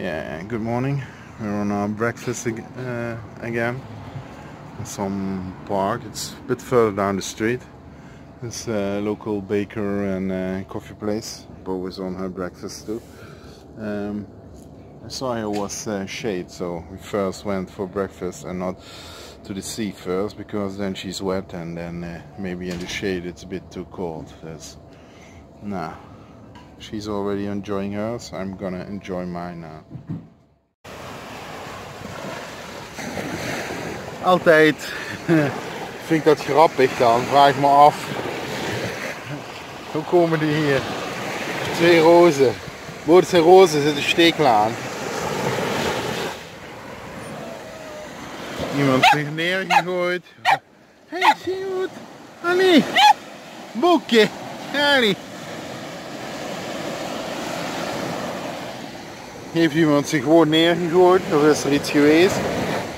Yeah, good morning. We're on our breakfast again in some park. It's a bit further down the street. It's a local baker and coffee place. Bo is on her breakfast too. I saw here was shade, so we first went for breakfast and not to the sea first, because then she's wet and then maybe in the shade it's a bit too cold. Nah, she's already enjoying hers. I'm gonna enjoy mine now. Altijd vind ik dat grappig dan. Vraag ik me af. Hoe komen die hier? Twee rozen. Waar het zijn rozen zit een stekel aan. Iemand zich neergegooid. Hey, zie je wat? Annie! Boekje! Annie! Heeft iemand zich gewoon neergegooid of is er iets geweest?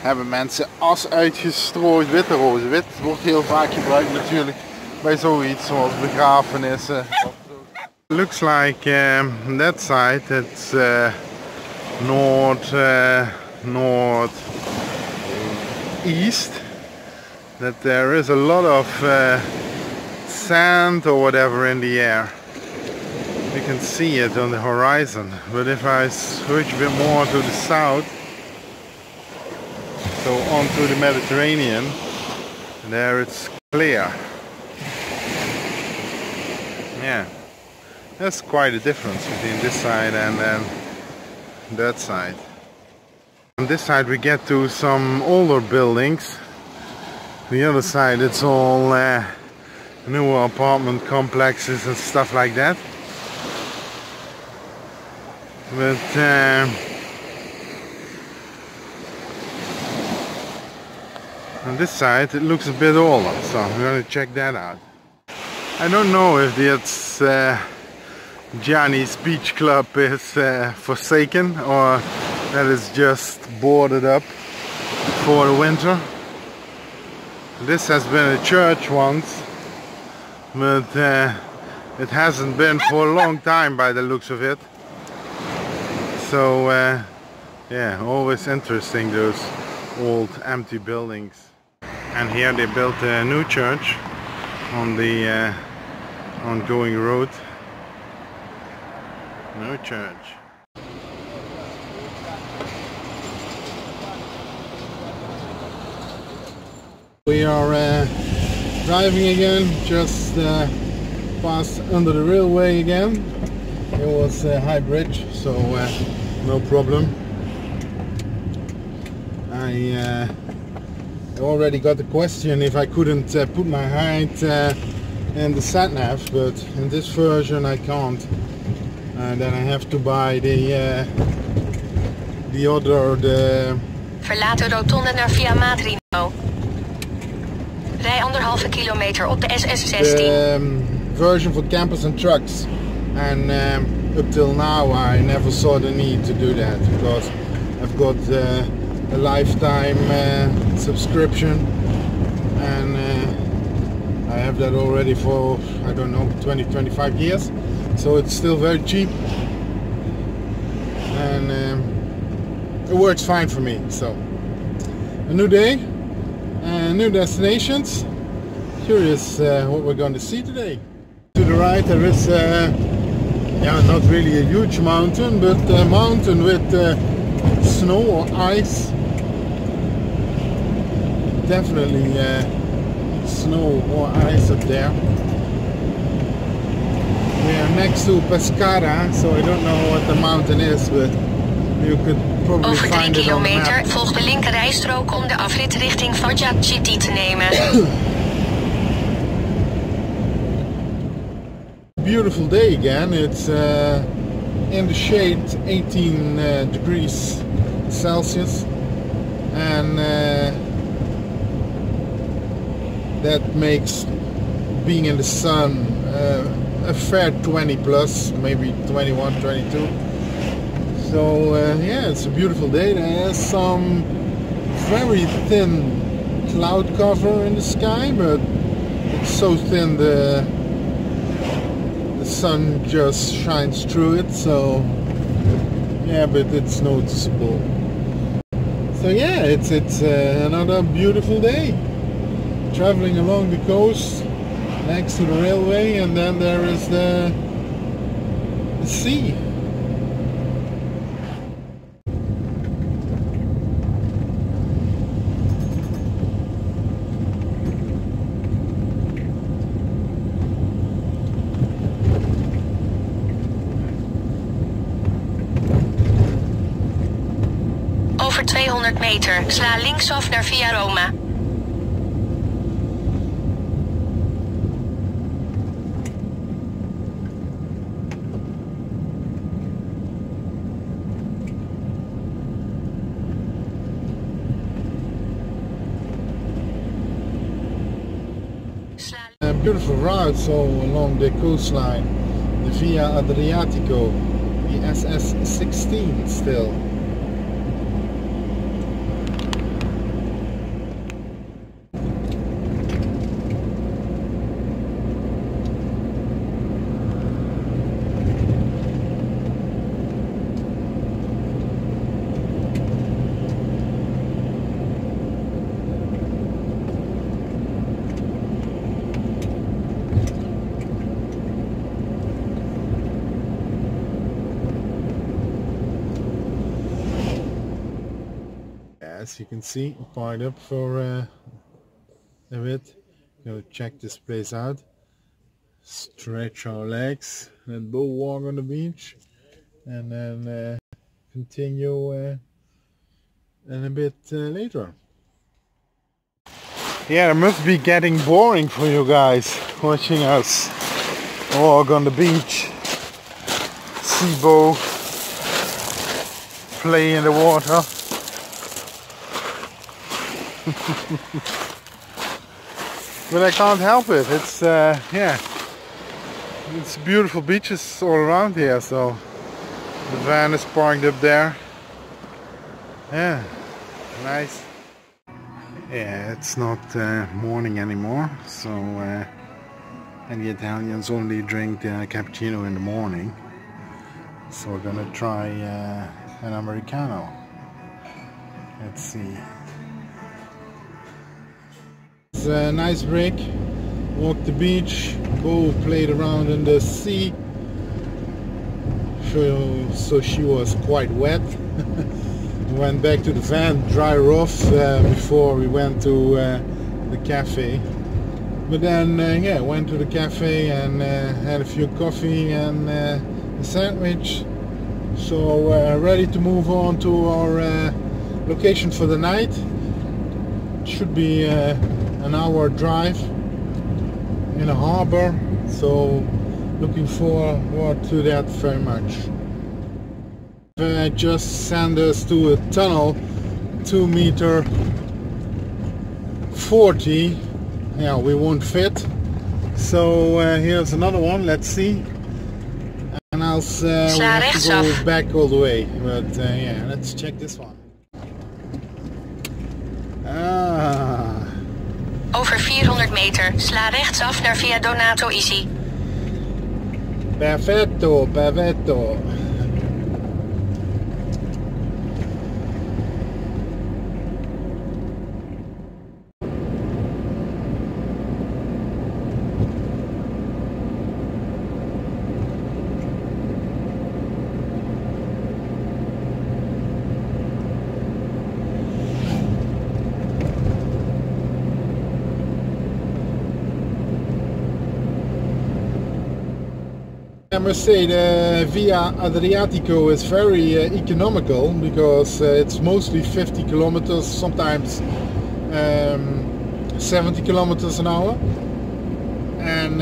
Hebben mensen as uitgestrooid, witte rozen. Wit wordt heel vaak gebruikt natuurlijk bij zoiets zoals begrafenissen. Looks like that side it's north east, that there is a lot of sand or whatever in the air. You can see it on the horizon, but if I switch a bit more to the south, so onto the Mediterranean, there it's clear. Yeah, that's quite a difference between this side and then that side. On this side we get to some older buildings. The other side it's all newer apartment complexes and stuff like that. But on this side it looks a bit older, so I'm going to check that out. I don't know if that's Gianni's Beach Club is forsaken or that is just boarded up for the winter. This has been a church once, but it hasn't been for a long time by the looks of it. So yeah, always interesting, those old empty buildings. And here they built a new church on the ongoing road. No church. We are driving again, just passed under the railway again. It was a high bridge, so no problem. I already got the question if I couldn't put my height in the sat-nav, but in this version I can't. And then I have to buy the other. Verlaat de rotonde naar via Madrino. Rij 1,5 kilometer op de SS16. The version for campers and trucks. And up till now I never saw the need to do that, because I've got a lifetime subscription, and I have that already for, I don't know, 20-25 years, so it's still very cheap, and it works fine for me. So a new day and new destinations. Curious what we're going to see today. To the right there is yeah, not really a huge mountain, but a mountain with snow or ice. Definitely snow or ice up there. We are next to Pescara, so I don't know what the mountain is, but you could probably Over 3 find it on the map. kilometer volg de linker rijstrook om de afrit richting Foggia City te nemen. Beautiful day again. It's in the shade, 18 degrees Celsius, and that makes being in the sun a fair 20 plus, maybe 21, 22. So yeah, it's a beautiful day. There's some very thin cloud cover in the sky, but it's so thin the sun just shines through it, so Yeah, but it's noticeable. So yeah, it's another beautiful day. Traveling along the coast next to the railway, and then there is the sea. Over 200 meter, sla linksaf naar Via Roma. A beautiful route so along the coastline, the Via Adriatico, the SS16 still. As you can see, parked up for a bit. Gonna check this place out, stretch our legs, and go walk on the beach, and then continue in a bit later. Yeah, it must be getting boring for you guys watching us walk on the beach, seabow, play in the water. But I can't help it. It's yeah, it's beautiful beaches all around here. So the van is parked up there. Yeah, nice. Yeah, it's not morning anymore. So and the Italians only drink cappuccino in the morning. So we're gonna try an Americano. Let's see. It's a nice break. Walk the beach, go played around in the sea. So she was quite wet. Went back to the van, dry her off before we went to the cafe. But then yeah, went to the cafe and had a few coffee and a sandwich. So ready to move on to our location for the night. Should be an hour drive in a harbor, so looking forward to that very much. Just sent us to a tunnel, 2 meter 40. Yeah, we won't fit. So here's another one. Let's see. And else we have to go back all the way. But yeah, let's check this one. Over 400 meter, sla rechtsaf naar Via Donato Easy. Perfetto, perfetto. I must say the Via Adriatico is very economical because it's mostly 50 kilometers, sometimes 70 kilometers an hour. And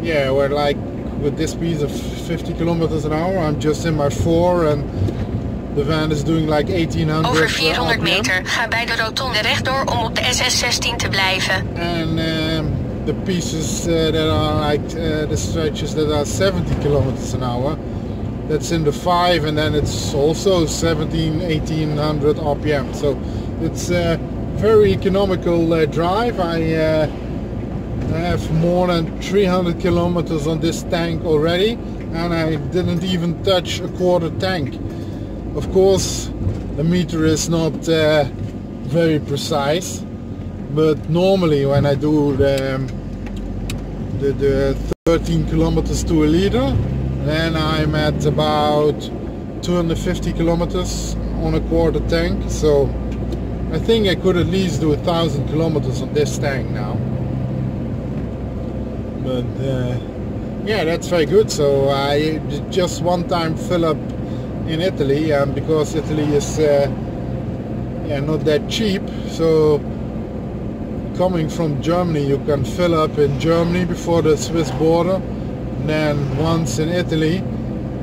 yeah, we're like with this piece of 50 kilometers an hour, I'm just in my 4 and the van is doing like 1800. Over 400 meter, ga bij de rotonde rechtdoor om op de SS16 te blijven. And the pieces that are like the stretches that are 70 kilometers an hour, that's in the 5, and then it's also 1800 RPM. So it's a very economical drive. I have more than 300 kilometers on this tank already, and I didn't even touch a quarter tank. Of course, the meter is not very precise, but normally when I do the 13 kilometers to a liter, then I'm at about 250 kilometers on a quarter tank. So I think I could at least do 1,000 kilometers on this tank now. But yeah, that's very good. So I just one time fill up in Italy, and because Italy is yeah, not that cheap, so coming from Germany you can fill up in Germany before the Swiss border, and then once in Italy,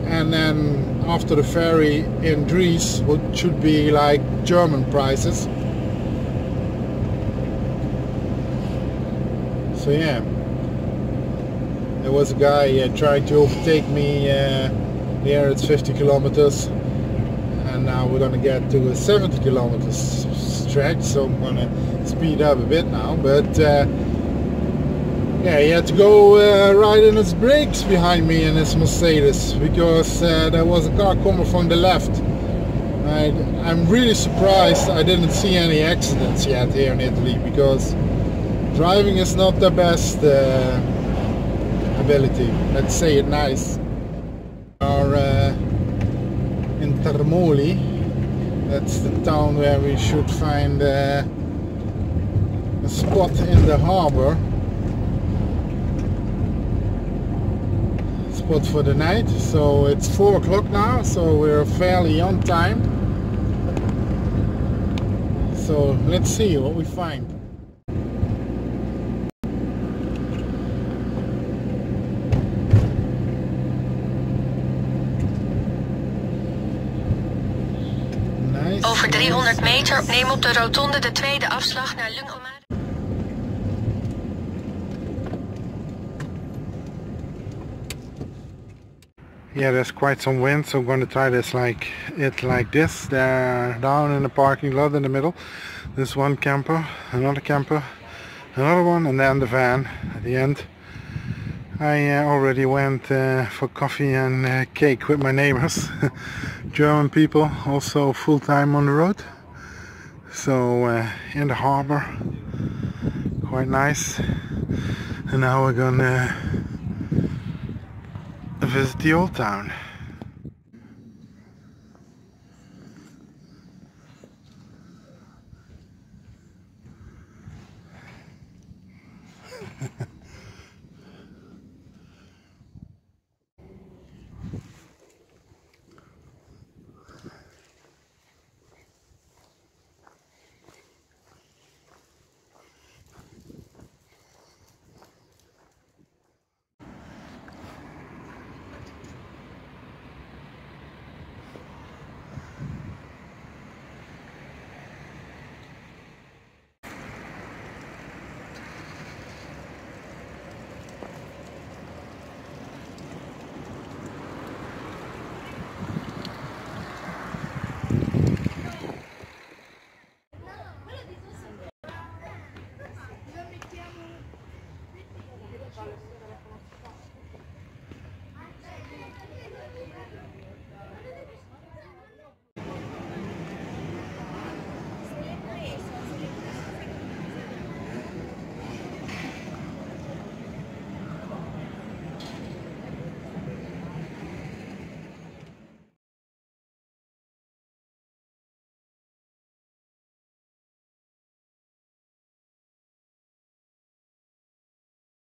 and then after the ferry in Greece, which should be like German prices. So yeah, there was a guy trying to overtake me here at 50 kilometers, and now we're gonna get to a 70 kilometers stretch, so I'm gonna speed up a bit now. But yeah, he had to go right in his brakes behind me in his Mercedes, because there was a car coming from the left. I'm really surprised I didn't see any accidents yet here in Italy, because driving is not the best ability, let's say it nice. We are in Termoli. That's the town where we should find a spot in the harbour, spot for the night. So it's 4 o'clock now, so we're fairly on time. So let's see what we find. Over 300 meter, neem op de rotonde de tweede afslag naar Lungomade. Yeah, there's quite some wind, so I'm going to try this like this. They're down in the parking lot in the middle. There's one camper, another camper, another one, and then the van at the end. I already went for coffee and cake with my neighbors. German people, also full-time on the road. So in the harbor, quite nice. And now we're gonna visit the old town.